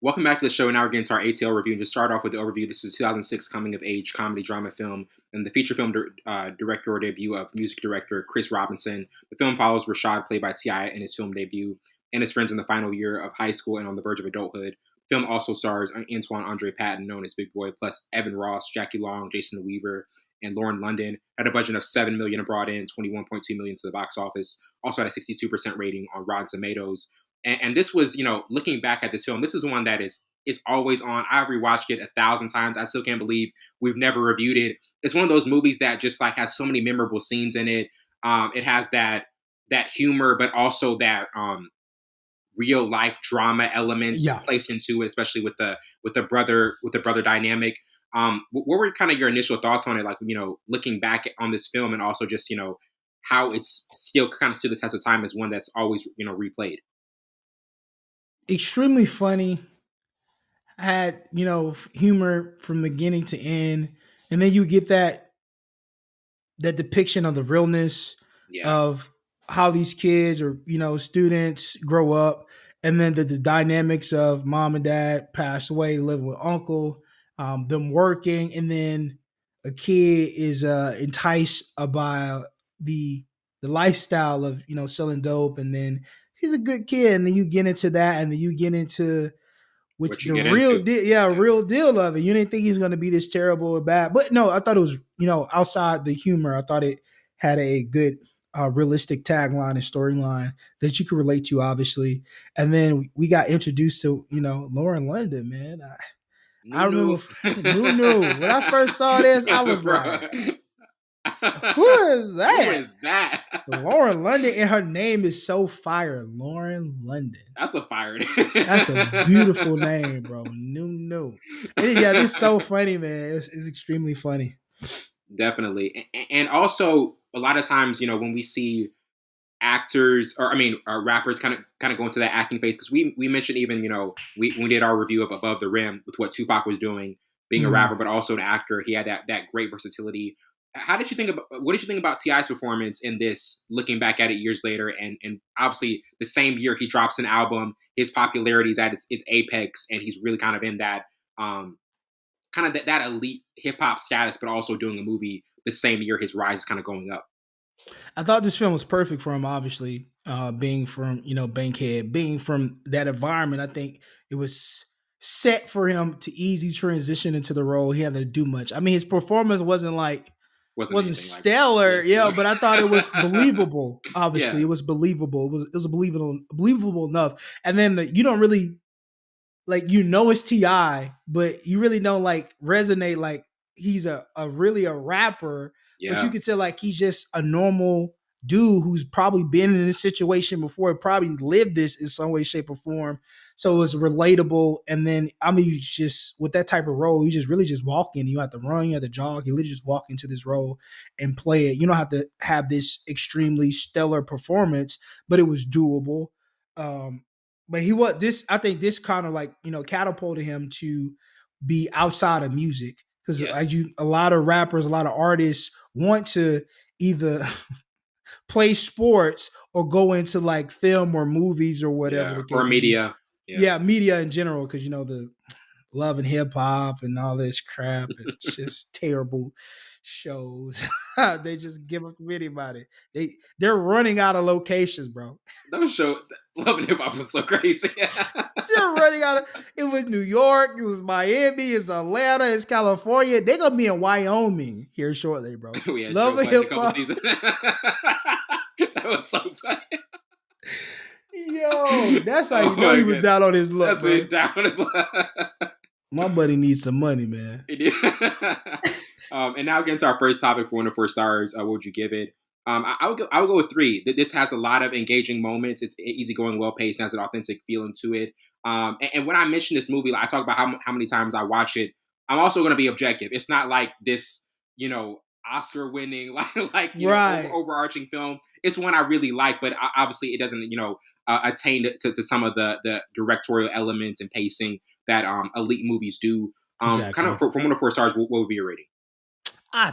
Welcome back to the show. Now we're getting to our ATL review. And to start off with the overview, this is 2006 coming of age comedy drama film and the feature film directorial debut of music director Chris Robinson. The film follows Rashad, played by T.I. in his film debut, and his friends in the final year of high school and on the verge of adulthood. The film also stars Antwan Andre Patton, known as Big Boy, plus Evan Ross, Jackie Long, Jason Weaver, and Lauren London. Had a budget of $7 million and brought in $21.2 million to the box office. Also had a 62% rating on Rotten Tomatoes. And this was, looking back at this film, this is one that is always on. I've rewatched it 1,000 times. I still can't believe we've never reviewed it. It's one of those movies that just like has so many memorable scenes in it. It has that humor, but also that real life drama elements Yeah, placed into it, especially with the brother dynamic. What were kind of your initial thoughts on it? Like, looking back on this film, and also just how it's still kind of stood the test of time as one that's always replayed. extremely funny. Had humor from beginning to end, and then you get that depiction of the realness Yeah, of how these kids or students grow up, and then the dynamics of mom and dad pass away, living with uncle, them working, and then a kid is enticed by the the lifestyle of selling dope, and then he's a good kid, and then you get into that, and then you get into which what you the get real into. deal, yeah, Yeah. real deal of it. You didn't think he's going to be this terrible or bad, but no, I thought it was outside the humor. I thought it had a good, realistic tagline and storyline that you could relate to, obviously. And then we got introduced to Lauren London, man. I No, remember no. no. When I first saw this, I was Bro. like, "Who is Who that?" is that? Lauren London, and her name is so fire, Lauren London. That's a fire. That's a beautiful name, bro. No, no. Yeah, this is so funny, man. It's extremely funny. Definitely. And also, a lot of times, when we see actors, or I mean, rappers kind of go into that acting phase, because we mentioned, even we did our review of Above the Rim with what Tupac was doing, being a rapper Mhm. but also an actor. He had that great versatility. How did you think about what did you think about Ti's performance in this, looking back at it years later, and obviously the same year he drops an album, his popularity is at its apex, and he's really kind of in that um kind of that elite hip hop status, but also doing a movie the same year his rise is kind of going up. I thought this film was perfect for him, obviously. Being from, Bankhead, being from that environment, I think it was set for him to easy transition into the role. He had to do much. I mean, his performance Wasn't wasn't anything like stellar, this. yeah, but I thought it was believable. Obviously, Yeah. it was believable. It was believable enough. And then you don't really like it's Ti, but you really don't like resonate like he's a really a rapper, but you Yeah. could tell like he's just a normal dude who's probably been in this situation before, probably lived this in some way, shape, or form. So it was relatable. And then I mean, you just with that type of role, you just really just walk in. You have to run, you have to jog, you literally just walk into this role and play it. You don't have to have this extremely stellar performance, but it was doable. Um, but he was this. I think this kind of like catapulted him to be outside of music because as Yes. you, a lot of rappers, a lot of artists want to either play sports or go into like film or movies or whatever Yeah. the Or case may be. media. Yeah. Yeah, media in general, because the love and hip hop and all this crap. It's just terrible shows. They just give up to anybody. They're running out of locations, bro. That show, Love and Hip Hop was so crazy. They're running out of. It was New York. It was Miami. It's Atlanta. It's California. They're gonna be in Wyoming here shortly, bro. We had Love Joe and Budden a hip couple hop. seasons. That was so funny. Yo, that's how you Oh know my he was god. down on his luck, That's what he's bro. down on his My buddy needs some money, man. He did. And now getting to our first topic for 1 to 4 stars. What would you give it? I would go with three. This has a lot of engaging moments. It's easygoing, well paced, and has an authentic feeling to it. And when I mention this movie, like, I talk about how many times I watch it. I'm also going to be objective. It's not like this, Oscar winning, Right. overarching film. It's one I really like, but obviously it doesn't, attain to some of the directorial elements and pacing that elite movies do. Kind of Exactly. from 1 to 4 stars, what would be your rating?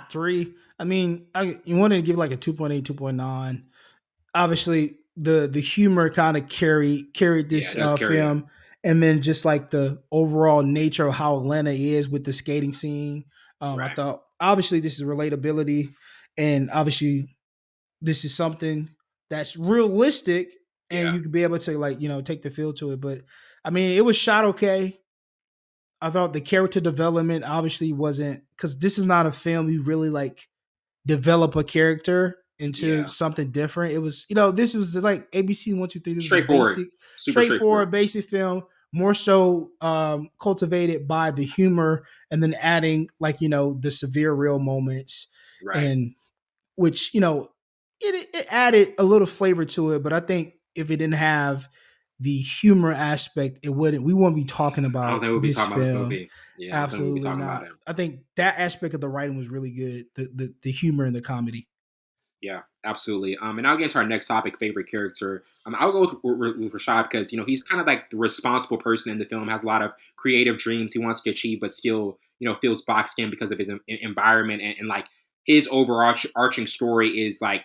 Three. I mean, you wanted to give like a 2.8, 2.9. Obviously, the humor kind of carried Yeah, this it does carry it. film, and then just like the overall nature of how Atlanta is with the skating scene. I Right. thought obviously this is relatability, and obviously this is something that's realistic, and Yeah. you could be able to like take the feel to it. But I mean, it was shot okay. I thought the character development obviously wasn't, because this is not a film you really like develop a character into Yeah. something different. It was, this was like ABC 123. This was a Straightforward. basic, Super straightforward. straightforward, basic film, more so cultivated by the humor, and then adding like the severe real moments, Right. and which it added a little flavor to it. But I think if it didn't have the humor aspect, we wouldn't be talking I don't about think we'll be this talking about this film. movie. Yeah, I don't think we'll be Absolutely talking about not. it. I think that aspect of the writing was really good. The humor and the comedy. Yeah, absolutely. And I'll get into our next topic, favorite character. I'll go with Rashad because he's kind of like the responsible person in the film. Has a lot of creative dreams he wants to achieve, but still feels boxed in because of his environment and like his overarching story is like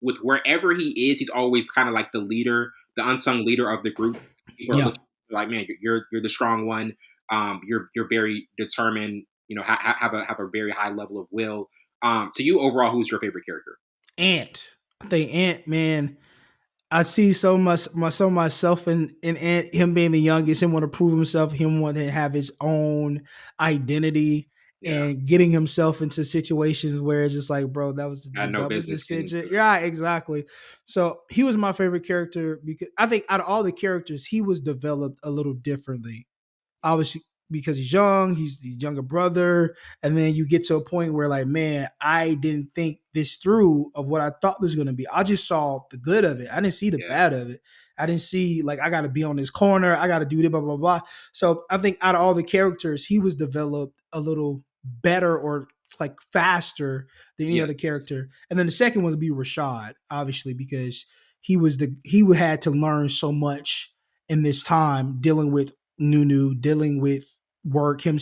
with wherever he is, he's always kind of like the leader, the unsung leader of the group. People are Yeah. looking like, man, you're the strong one. You're very determined. Have a very high level of will. To you overall, who's your favorite character? Ant. I think Ant, man, I see so myself in Ant, him being the youngest, him want to prove himself, him want to have his own identity, Yeah. and getting himself into situations where it's just like, bro, that was I the had no dumbest business getting decision. into it. Yeah, exactly. So he was my favorite character because I think out of all the characters, he was developed a little differently, obviously because he's young, he's the younger brother, and then you get to a point where like, man, I didn't think this through of what I thought was going to be. I just saw the good of it. I didn't see the Yeah. bad of it. I didn't see like I got to be on this corner, I got to do this, blah blah blah. So I think out of all the characters, he was developed a little better or like faster than any other Yes. character. And then the second one would be Rashad, obviously because he had to learn so much in this time dealing with Nunu, dealing with work, him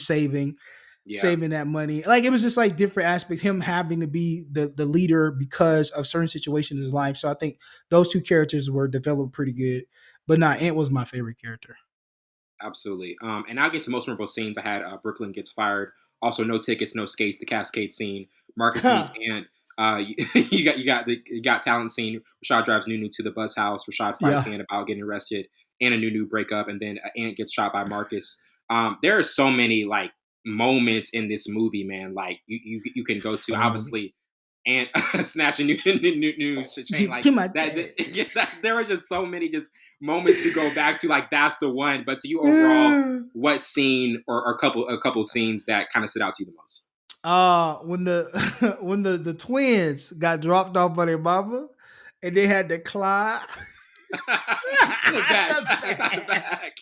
Yeah. saving that money. Like it was just like different aspects, him having to be the leader because of certain situations in his life. So I think those two characters were developed pretty good. But Ant was my favorite character. Absolutely. And I'll get to most memorable scenes. I had Brooklyn gets fired. Also, no tickets, no skates. The Cascade scene. Marcus meets Ant. You got talent scene. Rashad drives Nunu to the bus house. Rashad fights Yeah. Ant about getting arrested. Ant and Nunu break up, and then Ant gets shot by Marcus. There are so many like moments in this movie, man. Like you can go to So many. obviously and snatching new chain like Give my that. chain. Yes, there are just so many just moments to go back to. Like that's the one. But to you overall, what scene or a couple scenes that kind of stood out to you the most? When the when the twins got dropped off by their mama and they had to climb On the back, the on the back. back.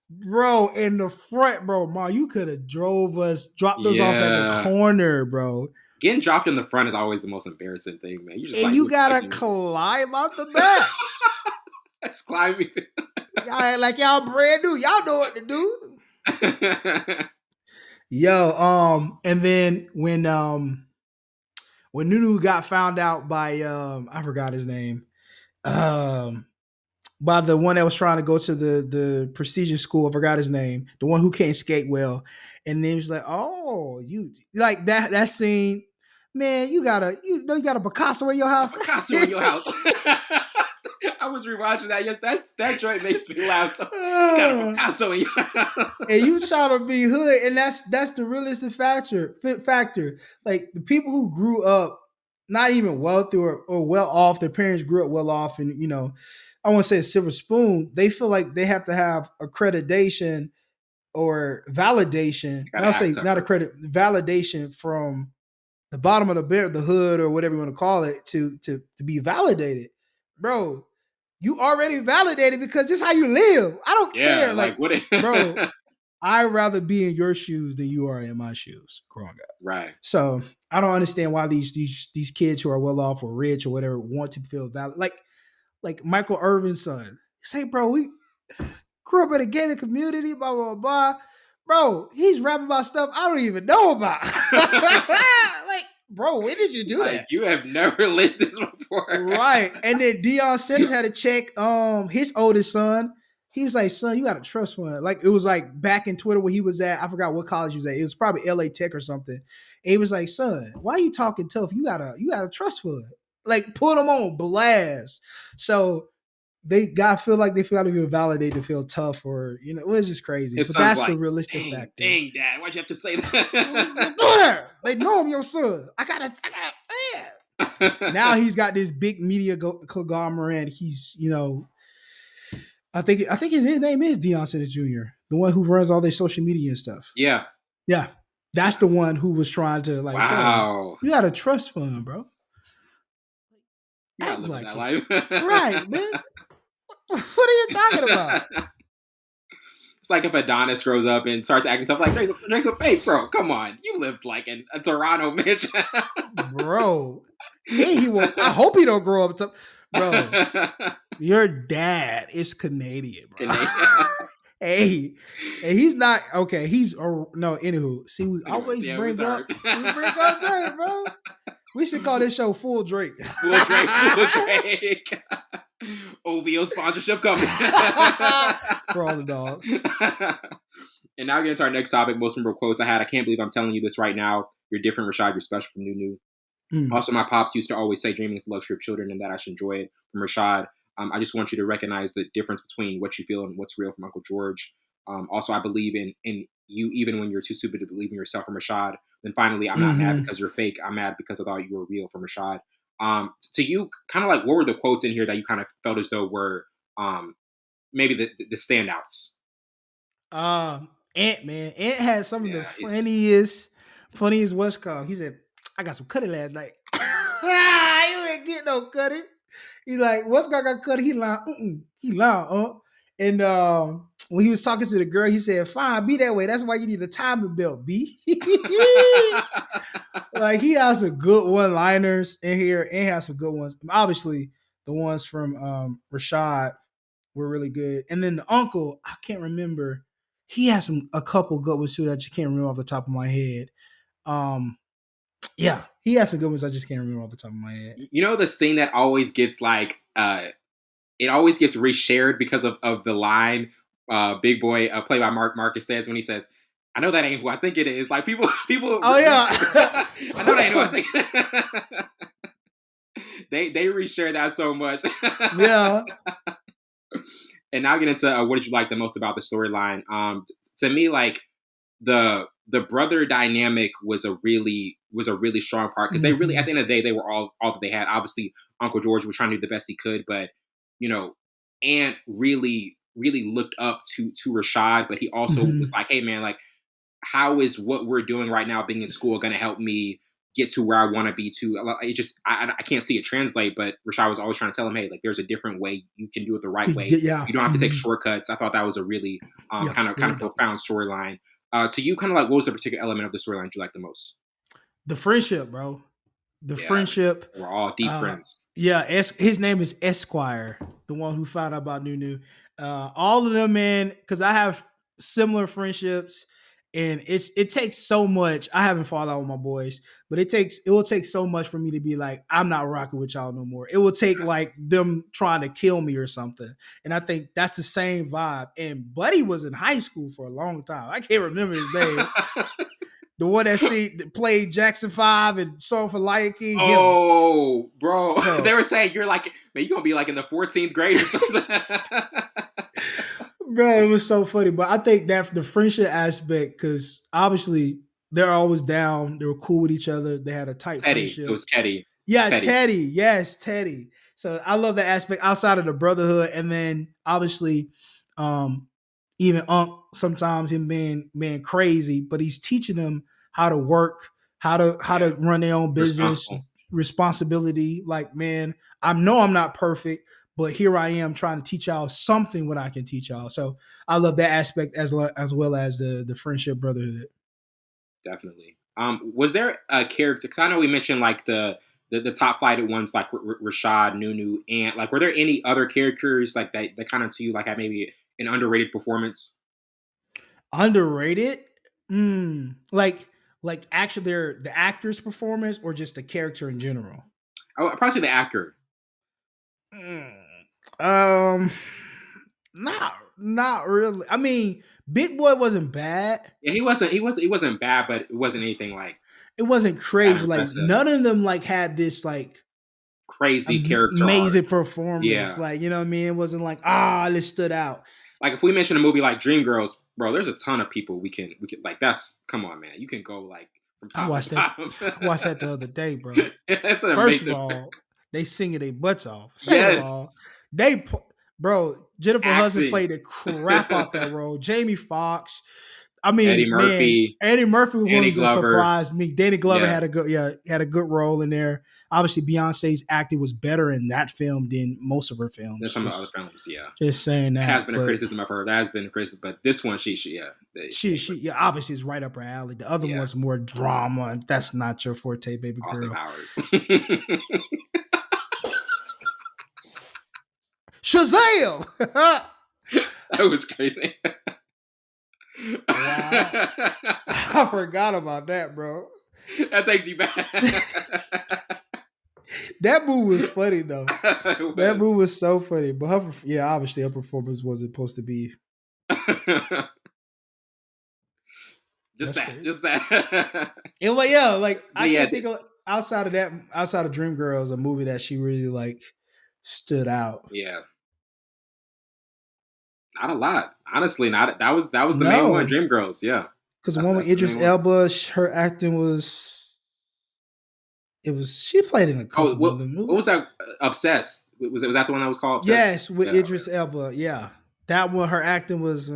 Bro, in the front, bro, Ma, you could have dropped us off at the Yeah, corner, bro. getting dropped in the front is always the most embarrassing thing, man. You just And like you you gotta expecting climb out the back. that's climbing. Y'all act like y'all brand new. Y'all know what to do. Yo, and then when Nunu got found out by I forgot his name. Um by the one that was trying to go to the prestigious school. I forgot his name. The one who can't skate well. And then he was like, "Oh, you like that scene, man? You got a Picasso in your A house." Picasso in your house. I was rewatching that. Yes, that joint makes me laugh. So you got a Picasso in your house. And you try to be hood, and that's the realistic factor. Like the people who grew up not even wealthy or well off, their parents grew up well off, and I want to say a silver spoon. They feel like they have to have accreditation or validation. Gotta I'll say act not tougher. accredit validation from the bottom of the bear, the hood, or whatever you want to call it, to be validated, bro. You already validated because this is how you live. I don't Yeah, care, like like, what? bro. I'd rather be in your shoes than you are in my shoes growing up. Right. So I don't understand why these kids who are well off or rich or whatever want to feel valid. Like Michael Irvin's son. Say, bro, we grew up in a gated community, blah, blah, blah. Bro, he's rapping about stuff I don't even know about. Like, bro, when did you do Like that? you have never lived this before. Right. And then Deion Sanders had to check his oldest son. he was like, son, you got a trust fund. Like it was like back in Twitter where he was at. I forgot what college he was at. It was probably LA Tech or something. And he was like, son, why are you talking tough? You got a trust fund. Like put them on blast. So they got feel like they feel to be validated to feel tough or it was just crazy. His But son's that's the like, realistic dang, factor. dang, dad, why'd you have to say They that? do that. They know I'm your son. Yeah. Now he's got this big media conglomerate. He's I think his name is Deion Sanders Jr., the one who runs all their social media and stuff. Yeah. Yeah, that's the one who was trying to like, bro, Wow. you got a trust fund, bro. You're not Act living like that it, life. right, man? What are you talking about, It's like if Adonis grows up and starts acting tough, like Drake's a fake, bro. Come on, you lived like in a Toronto mansion. bro? And he will. I hope he don't grow up to, bro. Your dad is Canadian, bro. Hey, and he's not okay. He's no. Anywho, see, we Anyways, always yeah, we bring sorry. up. We bring up Drake, bro. We should call this show Full Drake. Full Drake, full Drake. OVO sponsorship coming. For all the dogs. And now get into our next topic, most memorable quotes I had. I can't believe I'm telling you this right now. You're different, Rashad. You're special from Nunu. Also, my pops used to always say dreaming is the luxury of children and that I should enjoy it. From Rashad, I just want you to recognize the difference between what you feel and what's real from Uncle George. Also, I believe in you even when you're too stupid to believe in yourself from Rashad. Then finally, I'm not mad because you're fake. I'm mad because I thought you were real from Rashad. To you, kind of like what were the quotes in here that you kind of felt as though were maybe the standouts? Ant, man. Ant had some of the Yeah, it's funniest what's called. He said, I got some cutty last night. You ain't get no cutty. He's like, what's got cutty? He lying. He lying, And when he was talking to the girl, he said, fine, be that way. That's why you need a timing belt, B. Like he has some good one-liners in here and has some good ones. Obviously, the ones from Rashad were really good. And then the uncle, I can't remember. He has a couple good ones too that you can't remember off the top of my head. Yeah, he has some good ones I just can't remember off the top of my head. you know the scene that always gets like it always gets reshared because of the line Big Boy played by Marcus says when he says, I know that ain't who I think it is. Like people Oh yeah. I know that ain't who I think they reshare that so much. Yeah. And now get into what did you like the most about the storyline? To me, like the brother dynamic was a really strong part because they really at the end of the day they were all that they had. Obviously, Uncle George was trying to do the best he could, but you know, Ant really looked up to Rashad, but he also was like, hey man, like how is what we're doing right now being in school going to help me get to where I want to be to it just I can't see it translate, but Rashad was always trying to tell him, hey, like there's a different way you can do it the right way. Yeah. You don't have to take shortcuts. I thought that was a really Yeah, kind of really profound storyline. To you, kind of like what was the particular element of the storyline you liked the most? the friendship, bro. The Yeah, friendship. we're all deep friends. Yeah, his name is Esquire, the one who found out about Nunu. All of them, man, because I have similar friendships, and it takes so much. I haven't fallen out with my boys, but it will take so much for me to be like, I'm not rocking with y'all no more. It will take like Yes. them trying to kill me or something. And I think that's the same vibe. And Buddy was in high school for a long time. I can't remember his name. The one that played Jackson 5 and Song for Lion King, him. Oh, bro. They Bro, were saying you're like, man, you're gonna be like in the 14th grade or something. bro, it was so funny. But I think that the friendship aspect, because obviously they're always down. They were cool with each other. They had a tight Teddy. It friendship. was Teddy. Yeah, Teddy. Teddy. Yes, Teddy. So I love that aspect outside of the brotherhood. And then obviously, um, even Unc, sometimes him being crazy, but he's teaching them how to work, how to Yeah. run their own business, Responsible. responsibility. Like, man, I know I'm not perfect, but here I am trying to teach y'all something what I can teach y'all. So I love that aspect as well as the friendship brotherhood. Definitely. Was there a character? Because I know we mentioned like the top flighted ones like Rashad, Nunu, and like were there any other characters like that kind of to you like had maybe an underrated performance? Underrated? Like actually the actor's performance or just the character in general? Oh, probably say the actor. Mm. Um, not. not really. I mean, Big Boy wasn't bad. Yeah, he wasn't bad, but it wasn't anything like It wasn't that crazy. Like impressive. none of them like had this like Crazy character arc. amazing performance. Yeah. Like, you know what I mean? It wasn't like, ah, this stood out. Like if we mention a movie like Dreamgirls, bro, there's a ton of people we can like that's come on, man. You can go like from I top to watched that. bottom. I watched that the other day, bro. That's an First of amazing all, they singing their butts off. Second of all, yes. bro, Jennifer Hudson Acting. played the crap out that role. Jamie Foxx. I mean, Eddie man, Murphy, Eddie Murphy was Danny one that Glover. surprised me. Danny Glover Yeah. had a good role in there. Obviously, Beyonce's acting was better in that film than most of her There's films. some other films, yeah. Just saying That has that. been a But criticism of her. That has been a criticism, but this one, yeah, she yeah, obviously is right up her alley. The other yeah, one's more drama, and that's not your forte, baby Austin girl. Powers. Shazam! That was crazy. Wow. I forgot about that, bro. That takes you back. That movie was funny though. It That was. movie was so funny. But yeah, obviously her performance wasn't supposed to be. Just That's that. crazy. Just that. And like yeah, like But I yeah, can't think of outside of that, outside of Dreamgirls, a movie that she really like stood out. yeah. Not a lot. Honestly, not that was the main one, No, Dreamgirls. Yeah. because the That's one with that's the Idris main one. Elba, her acting was. It was she played in a Oh, couple other what was movies. that? Obsessed. Was that the one that was called Obsessed? Yes, with Yeah. Idris Elba. Yeah, that one. Her acting was.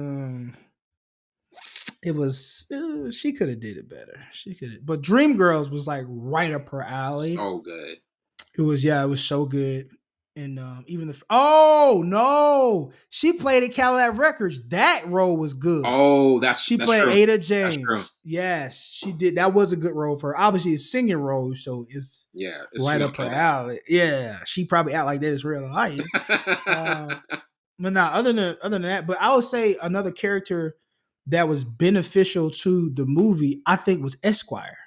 It was. She could have did it better. She could, but Dreamgirls was like right up her alley. So good. It was yeah, it was so good. And even the oh no, she played at Cadillac Records. That role was good. Oh, She that's played true. Ada That's true. James. Yes, she did. That was a good role for her. Obviously, it's a singing role, so it's Yeah, she right gonna up her kill that. alley. Yeah, she probably act like that is real life. Uh, but now, other than that, but I would say another character that was beneficial to the movie, I think, was Esquire,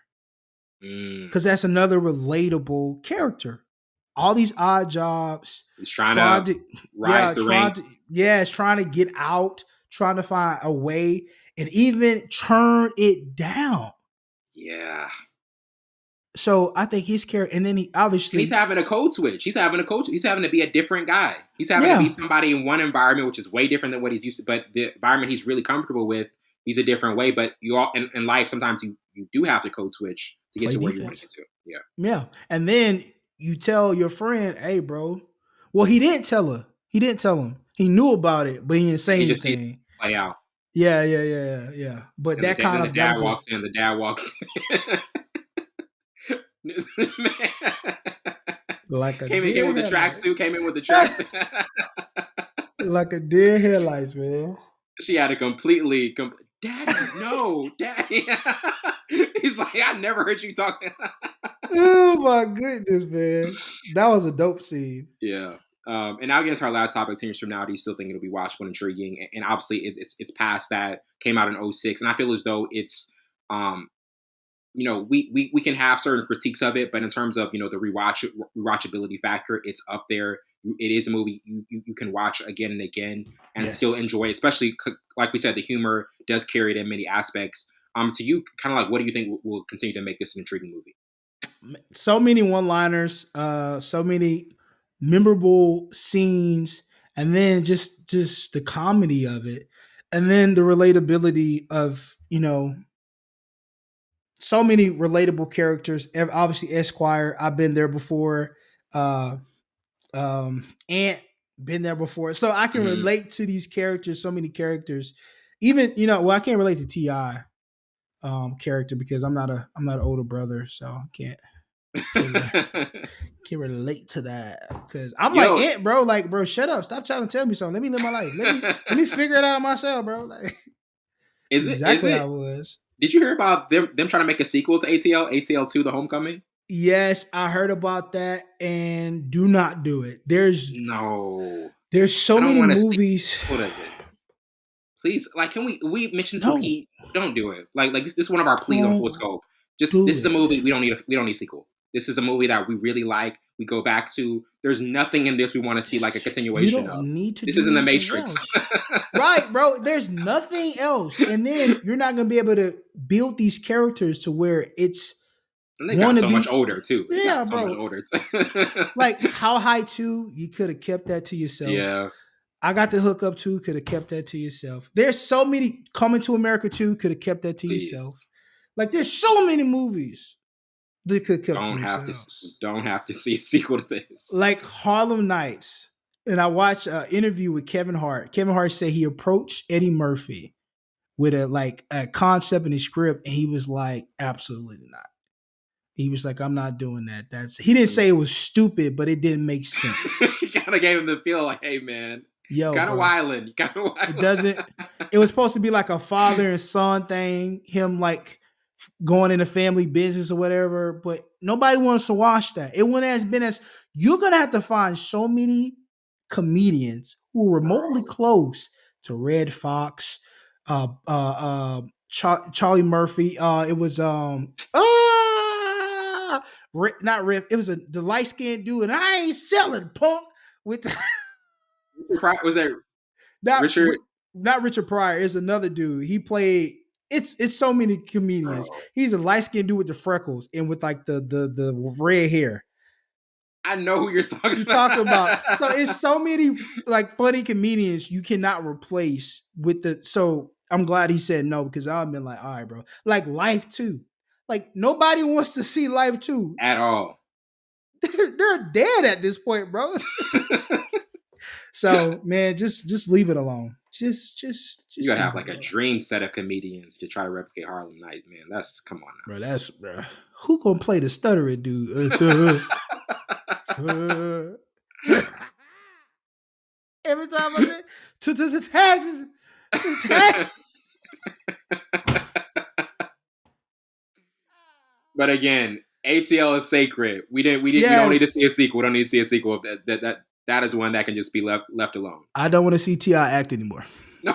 Mm. because that's another relatable character. All these odd jobs, He's trying trying to to, rise the ranks. it's trying to get out, trying to find a way, and even turn it down. Yeah. So I think his character, and then he And he's obviously, having a code switch. He's having to be a different guy. He's having to be yeah, somebody in one environment, which is way different than what he's used to. But the environment he's really comfortable with, he's a different way. But you all in life, sometimes you do have to code switch to get play to where you want to defense. get to. Yeah. Yeah. And then you tell your friend, hey, bro. Well, he didn't tell her. He didn't tell him. He knew about it, but he didn't say He just sees it anything. play out. Yeah. But And that then kind the of that dad was a walks in. The dad walks like a came deer with the headlight. tracksuit. Came in with the tracksuit. Like a deer headlights, man. She had a Daddy, no, Daddy. He's like, I never heard you talking. Oh my goodness, man. That was a dope scene. Yeah. And now get into our last topic, 10 years from now, do you still think it'll be watchable and intriguing? And obviously, it's past that. Came out in '06, and I feel as though it's, um, we can have certain critiques of it, but in terms of the rewatchability factor, it's up there. It is a movie you can watch again and again and still Yes. enjoy, especially like we said, the humor does carry it in many aspects. To you, kind of like, what do you think will continue to make this an intriguing movie? So many one-liners, so many memorable scenes, and then just the comedy of it, and then the relatability of so many relatable characters. Obviously, Esquire, I've been there before. Ant, been there before, so I can Hmm. relate to these characters. So many characters, even well, I can't relate to Ti character because I'm not an older brother, so I can't can relate to that because I'm like Yo, Ant, bro. Like, bro, shut up. Stop trying to tell me something. Let me live my life. Let me figure it out myself, bro. Like, is it? Is exactly how it? I was. Did you hear about them trying to make a sequel to ATL, ATL 2, The Homecoming? Yes, I heard about that, and do not do it. No, There's I so don't many want to see movies. what of this. Please, like, can we mention this No, repeat? Don't do it. Like this is one of our pleas on Full don't Scope. Just do this is a it. movie we don't need a sequel. This is a movie that we really like. We go back to there's nothing in this we want to see like a You continuation don't of. need to This do isn't the anything Matrix. else. Right, bro. There's nothing else. And then you're not gonna be able to build these characters to where it's And they got wanna so much be. older too. They Yeah, got so much bro. older. Like How High 2, you could have kept that to yourself. Yeah, I Got the Hook Up 2, could have kept that to yourself. There's so many. Coming to America 2, could have kept that to yourself. please Like there's so many movies they could have kept to don't have to themselves. don't have to see a sequel to this. Like Harlem Nights. And I watched an interview with Kevin Hart. Kevin Hart said he approached Eddie Murphy with a concept in his script, and he was like, absolutely not. He was like, I'm not doing that. He didn't say it was stupid, but it didn't make sense. You kind of gave him the feel like, hey man, Yo, kind of bro. wildin', you kind of It wildin'. doesn't. It was supposed to be like a father and son thing, him like going into family business or whatever, but nobody wants to watch that. It wouldn't have been as you're gonna have to find so many comedians who are remotely Bro, close to Red Fox, Charlie Murphy. It was not Red. It was the light skinned dude, and I ain't selling punk with the, was that not Richard? not Richard Pryor. It's another dude. He played. It's so many comedians. Bro, He's a light skinned dude with the freckles and with like the red hair. I know who you're talking You about. talk about so it's so many like funny comedians you cannot replace with the. So I'm glad he said no because I've been like, all right, bro. Like Life 2. Like nobody wants to see Life 2. At all. They're dead at this point, bro. So man, just leave it alone. You Just gotta have leave it like a alone. dream set of comedians to try to replicate Harlem Night, man. That's come on Bro, that's bro. Who gonna play the stuttering dude? now. Every time I say to taxes, tax. But again, ATL is sacred. We don't need to Yes, see a sequel. We don't need to see a sequel. That is one that can just be left alone. I don't want to see Ti act anymore. No.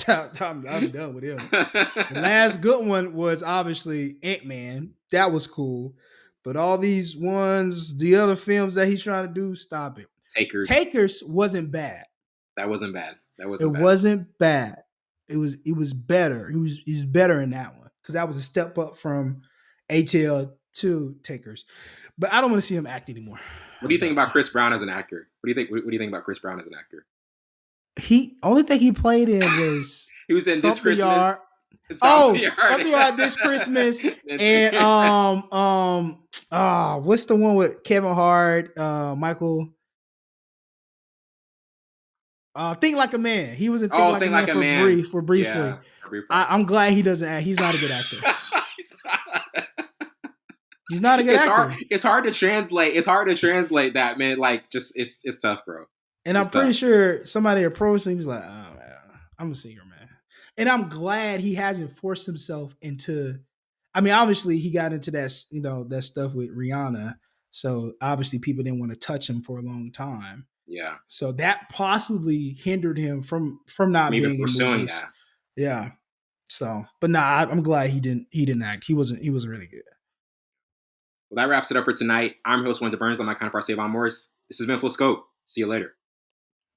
I'm done with him. The last good one was obviously Ant-Man. That was cool. But all these ones, the other films that he's trying to do, stop it. Takers. Takers wasn't bad. That wasn't bad. That It wasn't bad. wasn't bad. It was better. He's better in that one because that was a step up from ATL to Takers. But I don't want to see him act anymore. What do you think about Chris Brown as an actor? What do you think? What do you think about Chris Brown as an actor? He only thing he played in was He was in This Stump the Christmas. Yard. Oh, Stump the Yard this Christmas. That's And it. what's the one with Kevin Hart, Michael? Think Like a Man. He was in Think Oh, Like a Think Man Like a Man. briefly. Yeah. Briefly. I'm glad he doesn't act. He's not a good actor. He's not. He's not a good It's actor. hard. It's hard to translate. It's hard to translate that, man. Like, just it's tough, bro. And I'm It's pretty tough. sure somebody approached him. He's like, oh man, I'm a singer, man. And I'm glad he hasn't forced himself into. I mean, obviously he got into that, that stuff with Rihanna. So obviously people didn't want to touch him for a long time. Yeah. So that possibly hindered him from not Maybe being in pursuing movies. that. Yeah. So, but nah, I'm glad he didn't act. He wasn't really good. Well, that wraps it up for tonight. I'm your host, Wendell Burns. I'm my counterpart, Savon Morris. This has been Full Scope. See you later.